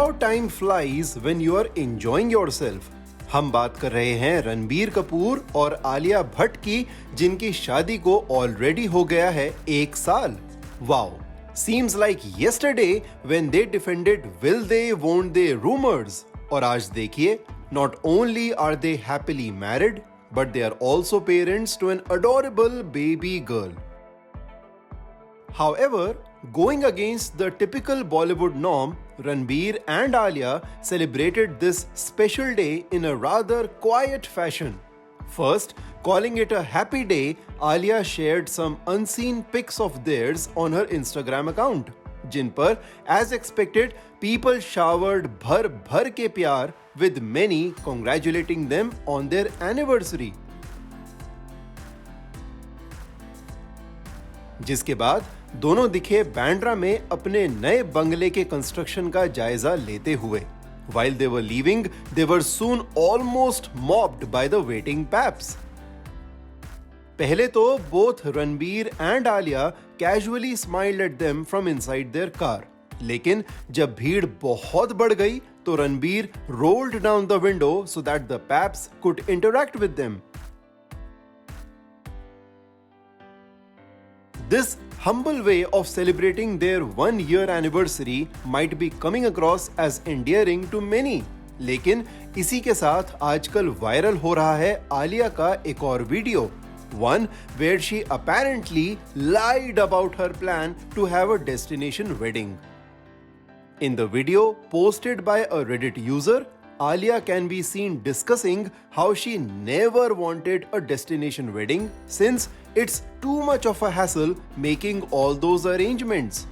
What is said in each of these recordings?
how time flies when you are enjoying yourself. हम बात कर रहे हैं रणबीर कपूर और आलिया भट्ट की, जिनकी शादी को ऑलरेडी हो गया है 1 साल. Wow, seems like yesterday when they defended will they won't they rumors. और आज देखिए, not only are they happily married, but they are also parents to an adorable baby girl. However, going against the typical Bollywood norm, Ranbir and Alia celebrated this special day in a rather quiet fashion. First, calling it a happy day, Alia shared some unseen pics of theirs on her Instagram account, जिन पर, as expected, people showered भर के प्यार, with many congratulating them on their anniversary. जिसके बाद दोनों दिखे बैंड्रा में अपने नए बंगले के कंस्ट्रक्शन का जायजा लेते हुए. While they were leaving, they were soon almost mobbed by the waiting paps. पहले तो both Ranbir and Alia casually smiled at them from inside their car. लेकिन जब भीड़ बहुत बढ़ गई तो Ranbir rolled down the window so that the paps could interact with them. This humble way of celebrating their 1-year anniversary might be coming across as endearing to many. लेकिन इसी के साथ आजकल वायरल हो रहा है आलिया का एक और video. One where she apparently lied about her plan to have a destination wedding. In the video posted by a Reddit user, Alia can be seen discussing how she never wanted a destination wedding since it's too much of a hassle making all those arrangements.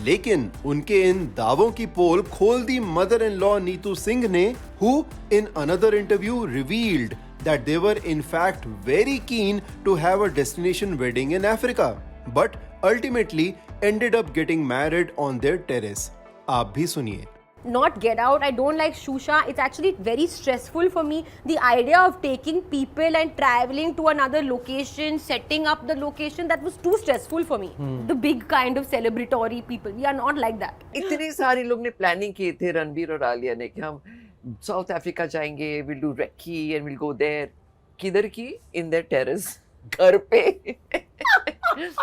लेकिन उनके इन दावों की पोल खोल दी mother-in-law Neetu Singh ने, who in another interview revealed that they were in fact very keen to have a destination wedding in Africa, but ultimately ended up getting married on their terrace. आप भी सुनिए. Not get out. I don't like shusha. It's actually very stressful for me. The idea of taking people and traveling to another location, setting up the location, that was too stressful for me. The big kind of celebratory people. We are not like that. इतने सारे लोग ने planning किए थे रणबीर और आलिया ने कि हम साउथ अफ्रीका जाएंगे, we'll do recce and we'll go there. किधर की? In their terrace. घर पे.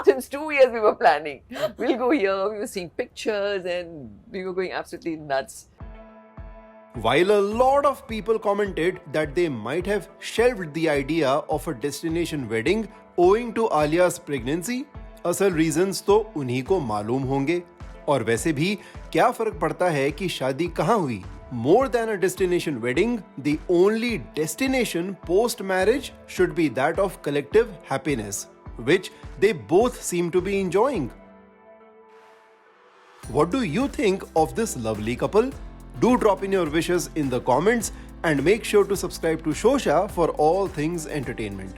Since 2 years we were planning. We'll go here, we were seeing pictures and we were going absolutely nuts. While a lot of people commented that they might have shelved the idea of a destination wedding owing to Alia's pregnancy, असल reasons तो उन्हीं को मालूम होंगे. और वैसे भी क्या फर्क पड़ता है कि शादी कहाँ हुई? More than a destination wedding, the only destination post-marriage should be that of collective happiness, which they both seem to be enjoying. What do you think of this lovely couple? Do drop in your wishes in the comments and make sure to subscribe to Shosha for all things entertainment.